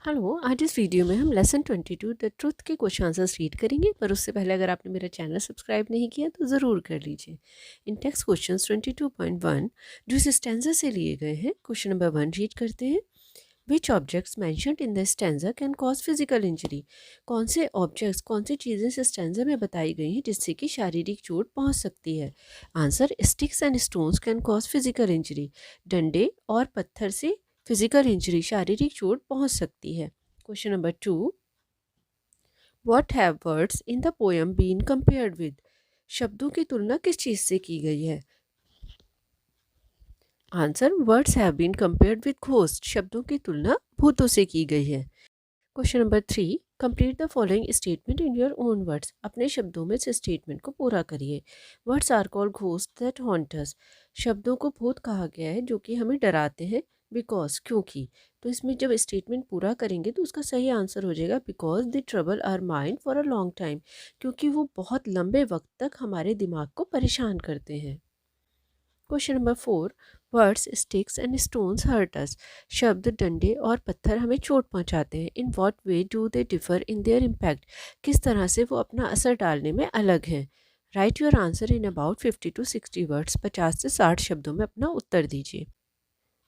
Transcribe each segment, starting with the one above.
Hello, आज इस video में हम लेसन 22 द ट्रुथ के क्वेश्चन आंसर्स रीड करेंगे। पर उससे पहले अगर आपने मेरा चैनल सब्सक्राइब नहीं किया तो ज़रूर कर लीजिए। इन टेक्स्ट क्वेश्चंस 22.1 जो इस स्टैंजा से लिए गए हैं। क्वेश्चन नंबर 1 रीड करते हैं। Which objects mentioned in the stanza can cause physical injury? कौन से ऑब्जेक्ट्स, कौन सी चीज़ें इस स्टैंजा में बताई गई हैं जिससे कि शारीरिक चोट पहुंच सकती है? Answer, sticks and stones can cause physical injury. डंडे और पत्थर से फिजिकल इंजरी, शारीरिक चोट पहुंच सकती है। Question number 2, what have words in the poem been compared with? शब्दों की तुलना किस चीज से की गई है? Answer, words have been compared with ghost. शब्दों की तुलना भूतों से की गई है। Question number 3, complete the following statement in your own words. अपने शब्दों में इस स्टेटमेंट को पूरा करिए। Words are called ghost that haunt us. शब्दों को भूत कहा गया है जो कि हमें डराते हैं। बिकॉज, क्योंकि। तो इसमें जब स्टेटमेंट पूरा करेंगे तो उसका सही आंसर हो जाएगा because they trouble our mind for a long time. क्योंकि वो बहुत लंबे वक्त तक हमारे दिमाग को परेशान करते हैं। Question number 4, words sticks and stones hurt us. शब्द डंडे और पत्थर हमें चोट पहुंचाते हैं। In what way do they differ in their impact? किस तरह से वो अपना असर डालने में अलग हैं? Write your answer in about 50 to 60 words. 50 से 60 शब्दों में अपना उत्तर दीजिए।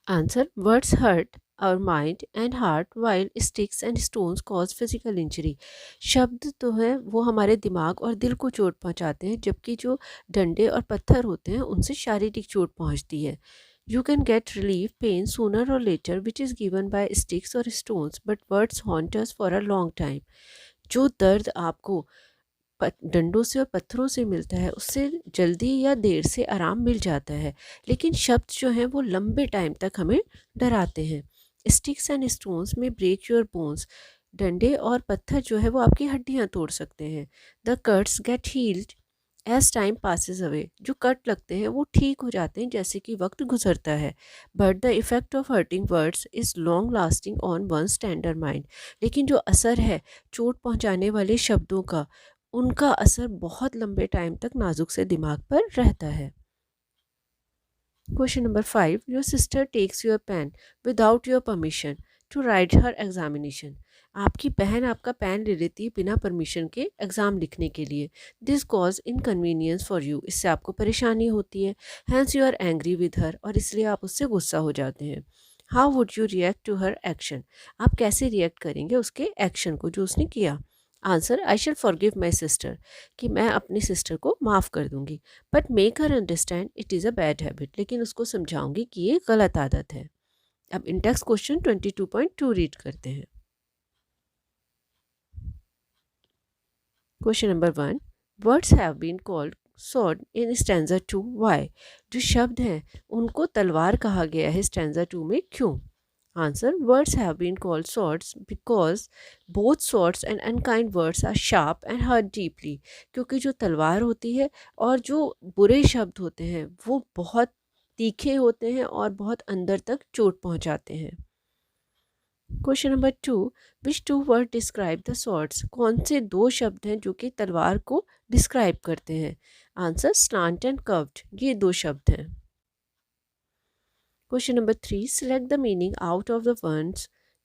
Answer, words hurt our mind and heart while sticks and stones cause physical injury. शब्द तो हैं वो हमारे दिमाग और दिल को चोट पहुंचाते हैं, जबकि जो डंडे और पत्थर होते हैं उनसे शारीरिक चोट पहुंचती है। You can get relief pain sooner or later which is given by sticks और stones but words haunt us for a long time. जो दर्द आपको डंडों से और पत्थरों से मिलता है उससे जल्दी या देर से आराम मिल जाता है, लेकिन शब्द जो हैं वो लंबे टाइम तक हमें डराते हैं। स्टिक्स एंड स्टोन्स में ब्रेक योर बोन्स। डंडे और पत्थर जो है वो आपकी हड्डियां तोड़ सकते हैं। The cuts get healed as time passes away. जो कट लगते हैं वो ठीक हो जाते हैं जैसे कि वक्त गुजरता है। But the effect of hurting words is long lasting on one tender mind. लेकिन जो असर है चोट पहुंचाने वाले शब्दों का, उनका असर बहुत लंबे टाइम तक नाजुक से दिमाग पर रहता है। Question number 5, your sister takes your pen without your permission to write her examination. आपकी बहन आपका पेन ले लेती है बिना परमिशन के एग्ज़ाम लिखने के लिए। This cause inconvenience for you. इससे आपको परेशानी होती है। Hence you are angry with her, और इसलिए आप उससे गुस्सा हो जाते हैं। How would you react to her action? आप कैसे रिएक्ट करेंगे उसके एक्शन को जो उसने किया? Answer, I shall forgive my sister. कि मैं अपनी सिस्टर को माफ़ कर दूंगी। But make her understand it is a bad habit. लेकिन उसको समझाऊंगी कि ये गलत आदत है। अब इंटेक्स क्वेश्चन 22.2 रीड करते हैं। Question number 1, words have been called sword in stanza 2 why? जो शब्द हैं उनको तलवार कहा गया है स्टैंजा 2 में, क्यों? Answer, words have been called swords because both swords and unkind words are sharp and hurt deeply। क्योंकि जो तलवार होती है और जो बुरे शब्द होते हैं वो बहुत तीखे होते हैं और बहुत अंदर तक चोट पहुंचाते हैं। Question number 2, which two word describe the swords? कौन से दो शब्द हैं जो कि तलवार को डिस्क्राइब करते हैं? Answer, slant and curved। ये दो शब्द हैं। Question number 3, select the meaning out of the ones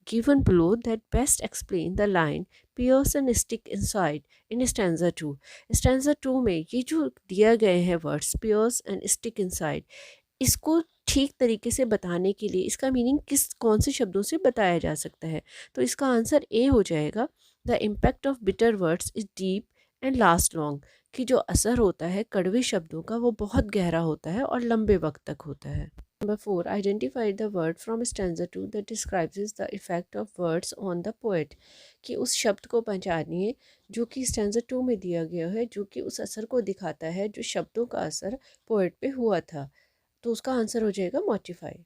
given below that best explain the line pierce and stick inside in stanza 2। stanza 2 में ये जो दिया गए हैं words pierce and stick inside, इसको ठीक तरीके से बताने के लिए इसका मीनिंग कौन से शब्दों से बताया जा सकता है? तो इसका आंसर ए हो जाएगा, the impact of bitter words is deep and last long. कि जो असर होता है कड़वे शब्दों का वो बहुत गहरा होता है और लंबे वक्त तक होता है। Number 4, identify the word from stanza 2 that describes the effect of words on the poet। कि उस शब्द को पहचानिए जो कि stanza 2 में दिया गया है, जो कि उस असर को दिखाता है जो शब्दों का असर पोएट पे हुआ था। तो उसका आंसर हो जाएगा मोटिफाई।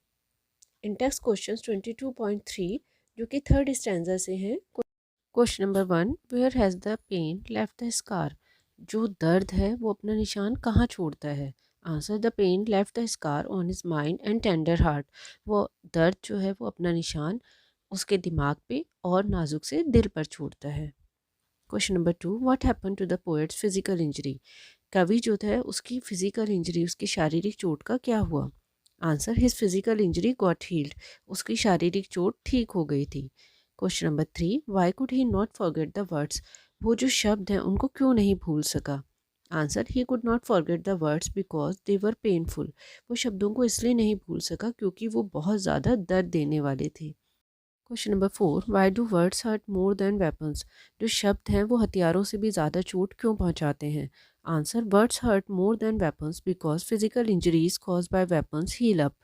इन टेक्स्ट क्वेश्चन 22.3 जो कि थर्ड स्टैंजा से हैं। Question number 1, where has the pen left the scar? जो दर्द है वो अपना निशान कहाँ छोड़ता है? Answer, the pen left the scar on his mind and tender heart. वो दर्द जो है वो अपना निशान उसके दिमाग पे और नाजुक से दिल पर छोड़ता है। Question number 2, what happen to the poet's physical injury? कवि जो था उसकी फिजिकल इंजरी, उसकी शारीरिक चोट का क्या हुआ? Answer, his physical injury got healed. उसकी शारीरिक चोट ठीक हो गई थी। Question number 3, why could he not forget the words? वो जो शब्द हैं उनको क्यों नहीं भूल सका? Answer, he could not forget the words because they were painful. वो शब्दों को इसलिए नहीं भूल सका क्योंकि वो बहुत ज़्यादा दर्द देने वाले थे। Question number 4, why do words hurt more than weapons? जो शब्द हैं वो हथियारों से भी ज़्यादा चोट क्यों पहुंचाते हैं? Answer, words hurt more than weapons because physical injuries cause by weapons heal up.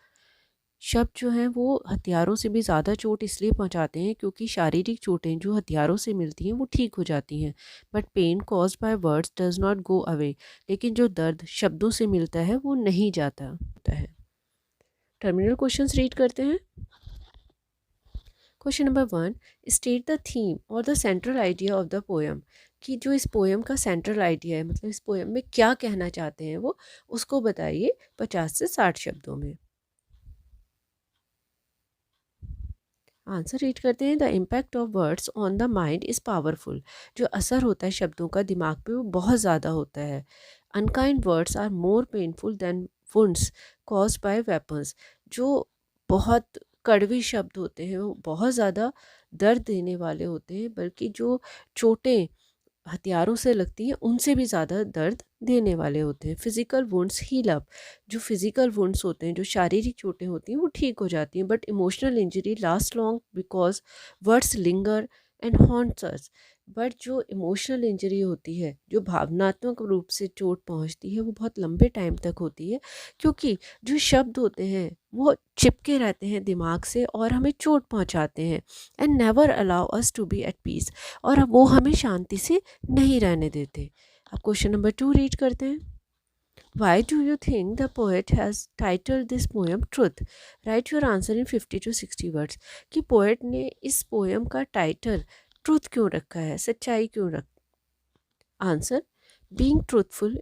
शब्द जो हैं वो हथियारों से भी ज़्यादा चोट इसलिए पहुंचाते हैं क्योंकि शारीरिक चोटें जो हथियारों से मिलती हैं वो ठीक हो जाती हैं, but pain caused by words does not go away. लेकिन जो दर्द शब्दों से मिलता है वो नहीं जाता होता है। टर्मिनल क्वेश्चंस रीड करते हैं। Question number 1, state the theme और the central idea of the poem. कि जो इस पोएम का सेंट्रल आइडिया है, मतलब इस पोएम में क्या कहना चाहते हैं वो, उसको बताइए 50 से 60 शब्दों में। आंसर रीड करते हैं। The impact of words on the mind is powerful. जो असर होता है शब्दों का दिमाग पे वो बहुत ज़्यादा होता है। Unkind words are more painful than wounds cause by weapons. जो बहुत कड़वे शब्द होते हैं वो बहुत ज़्यादा दर्द देने वाले होते हैं, बल्कि जो चोटें हथियारों से लगती हैं उनसे भी ज़्यादा दर्द देने वाले होते हैं। Physical wounds heal up. जो फिज़िकल वुंड्स होते हैं, जो शारीरिक चोटें होती हैं वो ठीक हो जाती हैं, but emotional injury last long because words linger and haunts us. But जो इमोशनल इंजरी होती है, जो भावनात्मक रूप से चोट पहुंचती है, वो बहुत लंबे टाइम तक होती है, क्योंकि जो शब्द होते हैं वो चिपके रहते हैं दिमाग से और हमें चोट पहुंचाते हैं, and never allow us to be at peace. और अब वो हमें शांति से नहीं रहने देते। अब क्वेश्चन नंबर 2 रीड करते हैं। Why do you think the poet has title this poem truth? Right your answer in 50 to 60 words. कि पोएट ने इस पोएम का टाइटल ट्रुथ क्यों रखा है, सच्चाई क्यों रख? Answer, being truthful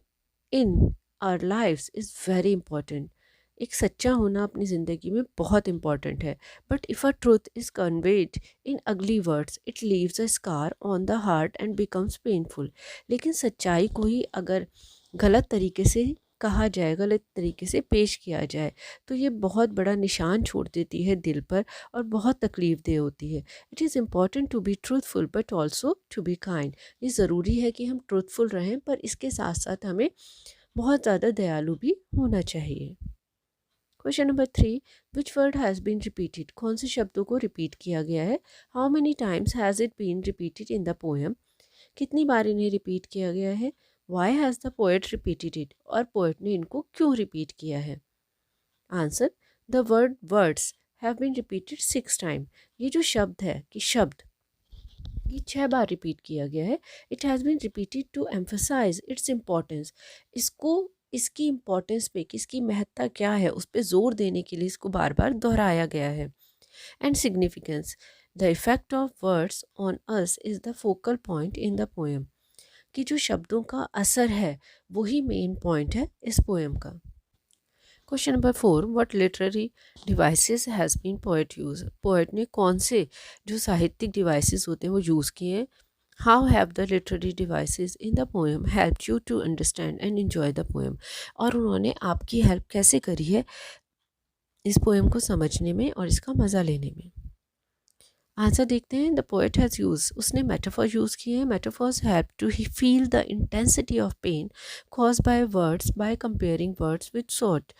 in our lives is very important. एक सच्चा होना अपनी ज़िंदगी में बहुत इंपॉर्टेंट है, but if a truth is conveyed in ugly words it leaves a scar on the heart and becomes painful. लेकिन सच्चाई को ही अगर गलत तरीके से कहा जाए, गलत तरीके से पेश किया जाए, तो ये बहुत बड़ा निशान छोड़ देती है दिल पर और बहुत तकलीफ देह होती है। It is important to be truthful but also to be kind. ये ज़रूरी है कि हम ट्रूथफुल रहें, पर इसके साथ साथ हमें बहुत ज़्यादा दयालु भी होना चाहिए। Question number 3, which word has been repeated? कौन से शब्दों को रिपीट किया गया है? How many times has it been repeated in the poem? कितनी बार इन्हें रिपीट किया गया है? Why has the poet repeated it? और पोएट ने इनको क्यों रिपीट किया है? Answer, the word words have been repeated 6 time. ये जो शब्द है कि शब्द, ये 6 बार रिपीट किया गया है। It has been repeated to emphasize its importance. इसको इसकी इम्पोर्टेंस पे, कि इसकी महत्ता क्या है, उस पर जोर देने के लिए इसको बार बार दोहराया गया है। And significance, the effect of words on us is the focal point in the poem. कि जो शब्दों का असर है वही मेन पॉइंट है इस पोएम का। Question number 4, what literary devices has been poet use? Poet ने कौन से जो साहित्यिक डिवाइसेस होते हैं वो यूज़ किए हैं? How have the literary devices in the poem help you to understand and enjoy the poem? और उन्होंने आपकी हेल्प कैसे करी है इस पोएम को समझने में और इसका मज़ा लेने में? आंसर देखते हैं। द पोएट हैज़ यूज, उसने मेटाफॉर यूज़ किए हैं। Metaphors help to feel the intensity of pain cause by words by comparing words with sword.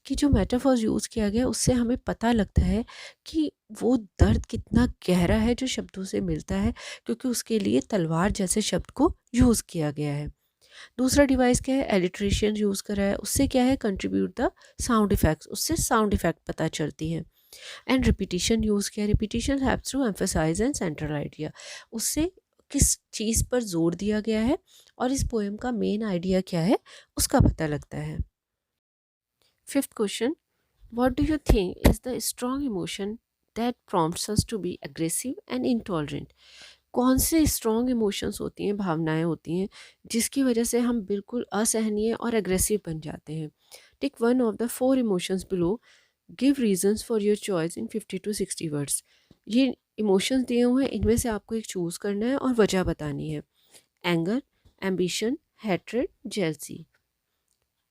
कि जो मेटाफॉर्स यूज़ किया गया उससे हमें पता लगता है कि वो दर्द कितना गहरा है जो शब्दों से मिलता है, क्योंकि उसके लिए तलवार जैसे शब्द को यूज़ किया गया है। दूसरा डिवाइस क्या है? एलिट्रेशन यूज़ करा है। उससे क्या है? कंट्रीब्यूट द साउंड इफेक्ट्स, उससे साउंड इफेक्ट पता चलती है। एंड रिपीटिशन यूज़ किया। Repetition helps to emphasize and central idea, उससे किस चीज़ पर जोर दिया गया है और इस पोएम का मेन आइडिया क्या है उसका पता लगता है। Fifth question, what do you think is the strong emotion that prompts us to be aggressive and intolerant? कौन से स्ट्रॉन्ग इमोशंस होती हैं, भावनाएं होती हैं जिसकी वजह से हम बिल्कुल असहनीय और एग्रेसिव बन जाते हैं? Tick one of the 4 emotions below, give reasons for your choice in 50 to 60 words. ये इमोशंस दिए हुए हैं, इनमें से आपको एक चूज़ करना है और वजह बतानी है। Anger, ambition, hatred, jealousy.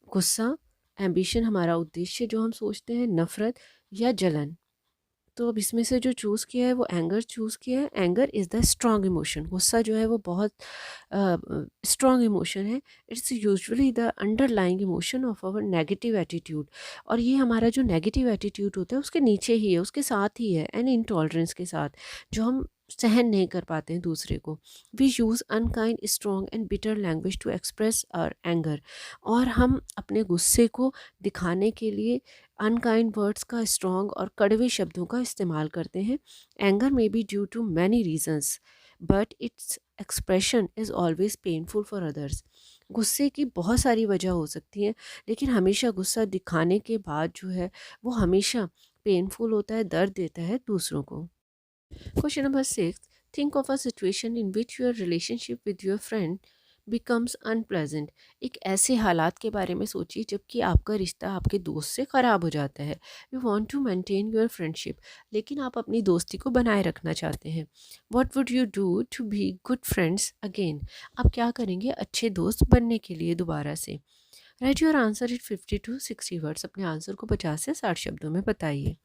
गुस्सा, एम्बिशन हमारा उद्देश्य जो हम सोचते हैं, नफरत या जलन। तो अब इसमें से जो चूज़ किया है वो एंगर चूज़ किया है। Anger is the strong emotion. गुस्सा जो है वो बहुत स्ट्रॉन्ग इमोशन है। It's usually the underlying emotion of our negative attitude. और ये हमारा जो नेगेटिव एटीट्यूड होता है उसके नीचे ही है, उसके साथ ही है, एंड इनटॉलरेंस के साथ, जो हम सहन नहीं कर पाते हैं दूसरे को। We use unkind strong and bitter language to express our anger. और हम अपने गुस्से को दिखाने के लिए अनकाइंड वर्ड्स का, स्ट्रॉन्ग और कड़वे शब्दों का इस्तेमाल करते हैं। Anger may be due to many reasons but its expression is always painful for others. गुस्से की बहुत सारी वजह हो सकती हैं, लेकिन हमेशा गुस्सा दिखाने के बाद जो है वो हमेशा पेनफुल होता है, दर्द देता है दूसरों को। Question number 6, think of a situation in which your relationship with your friend becomes unpleasant. एक ऐसे हालात के बारे में सोचिए जबकि आपका रिश्ता आपके दोस्त से ख़राब हो जाता है। You want to maintain your friendship, लेकिन आप अपनी दोस्ती को बनाए रखना चाहते हैं। What would you do to be good friends again. आप क्या करेंगे अच्छे दोस्त बनने के लिए दोबारा से। Right your answer in 50 to 60 words. अपने आंसर को 50 से 60 शब्दों में बताइए।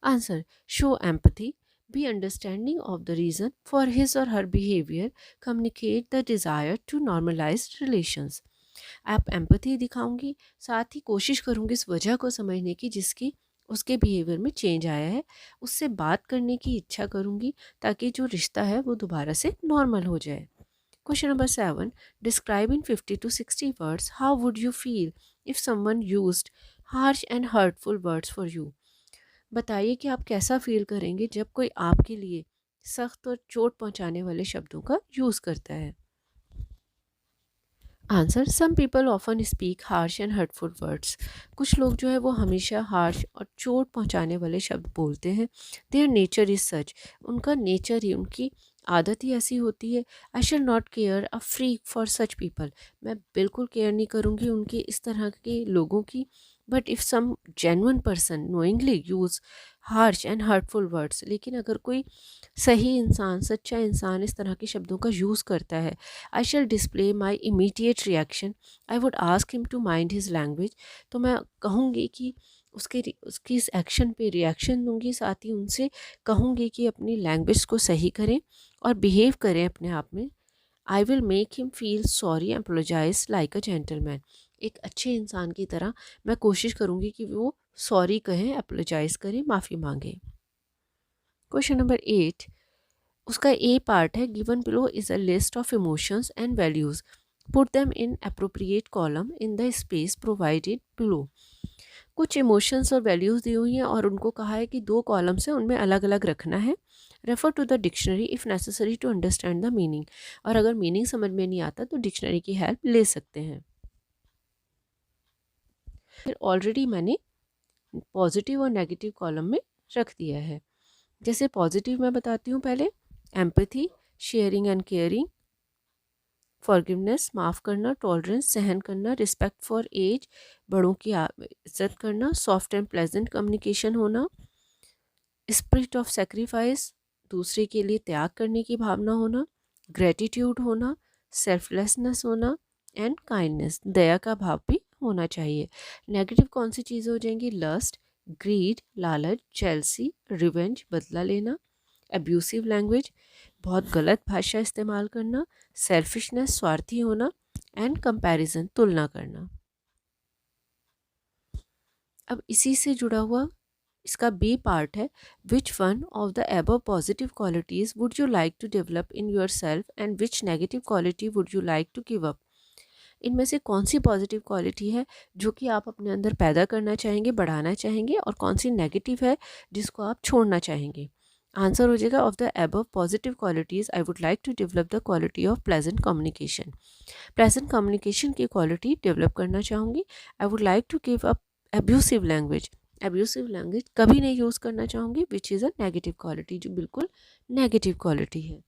Answer, show empathy, be understanding of the reason for his or her behavior, communicate the desire to normalize relations। आप एम्पथी दिखाऊंगी, साथ ही कोशिश करूंगी इस वजह को समझने की जिसकी उसके बिहेवियर में चेंज आया है, उससे बात करने की इच्छा करूंगी ताकि जो रिश्ता है वो दोबारा से नॉर्मल हो जाए। Question number 7, describe in 50 to 60 words how would you feel if someone used harsh and hurtful words for you. बताइए कि आप कैसा फील करेंगे जब कोई आपके लिए सख्त और चोट पहुंचाने वाले शब्दों का यूज़ करता है। Answer, some people often speak harsh and hurtful words. कुछ लोग जो है वो हमेशा हार्श और चोट पहुंचाने वाले शब्द बोलते हैं। देयर नेचर इज़ सच, उनका नेचर ही, उनकी आदत ही ऐसी होती है। I shall not care a freak for such people, मैं बिल्कुल केयर नहीं करूँगी उनकी इस तरह के लोगों की। But if some genuine person knowingly use harsh and hurtful words, लेकिन अगर कोई सही इंसान, सच्चा इंसान इस तरह के शब्दों का यूज़ करता है, I shall display my immediate reaction, I would ask him to mind his language. तो मैं कहूँगी कि उसकी इस एक्शन पे रिएक्शन दूंगी, साथ ही उनसे कहूँगी कि अपनी लैंग्वेज को सही करें और बिहेव करें अपने आप में। I will make him feel sorry, apologize like a gentleman. एक अच्छे इंसान की तरह मैं कोशिश करूँगी कि वो सॉरी कहें, अपोलोजाइज करें, माफ़ी मांगे। क्वेश्चन नंबर 8, उसका ए पार्ट है, given below is a list of emotions and values, put them in appropriate column in the space provided below. कुछ इमोशंस और वैल्यूज़ दी हुई हैं और उनको कहा है कि 2 कॉलम्स हैं, उनमें अलग अलग रखना है। Refer to the dictionary if necessary to understand the meaning, और अगर मीनिंग समझ में नहीं आता तो डिक्शनरी की हेल्प ले सकते हैं। फिर ऑलरेडी मैंने पॉजिटिव और नेगेटिव कॉलम में रख दिया है। जैसे पॉजिटिव मैं बताती हूँ पहले, empathy, sharing and caring, forgiveness, माफ़ करना, टॉलरेंस, सहन करना, रिस्पेक्ट फॉर एज, बड़ों की इज्जत करना, सॉफ्ट एंड प्लेजेंट कम्युनिकेशन होना, स्पिरिट ऑफ सेक्रीफाइस, दूसरे के लिए त्याग करने की भावना होना, ग्रेटिट्यूड होना, सेल्फलेसनेस होना, एंड काइंडनेस, दया का भाव भी होना चाहिए। नेगेटिव कौन सी चीज़ें हो जाएंगी? लस्ट, ग्रीड, लालच, जेलसी, रिवेंज, बदला लेना, अब्यूसिव लैंग्वेज, बहुत गलत भाषा इस्तेमाल करना, सेल्फिशनेस, स्वार्थी होना, एंड कंपैरिजन, तुलना करना। अब इसी से जुड़ा हुआ इसका बी पार्ट है, which one of the above positive qualities would you like to develop in yourself and which negative quality would you like to give up. इनमें से कौन सी पॉजिटिव क्वालिटी है जो कि आप अपने अंदर पैदा करना चाहेंगे, बढ़ाना चाहेंगे, और कौन सी नेगेटिव है जिसको आप छोड़ना चाहेंगे। आंसर हो जाएगा, of the above positive qualities I would like to develop the quality of pleasant communication. Pleasant communication की क्वालिटी डेवलप करना चाहूँगी। I would like to give up abusive language, abusive language कभी नहीं यूज़ करना चाहूँगी, which is a negative quality, जो बिल्कुल negative quality है।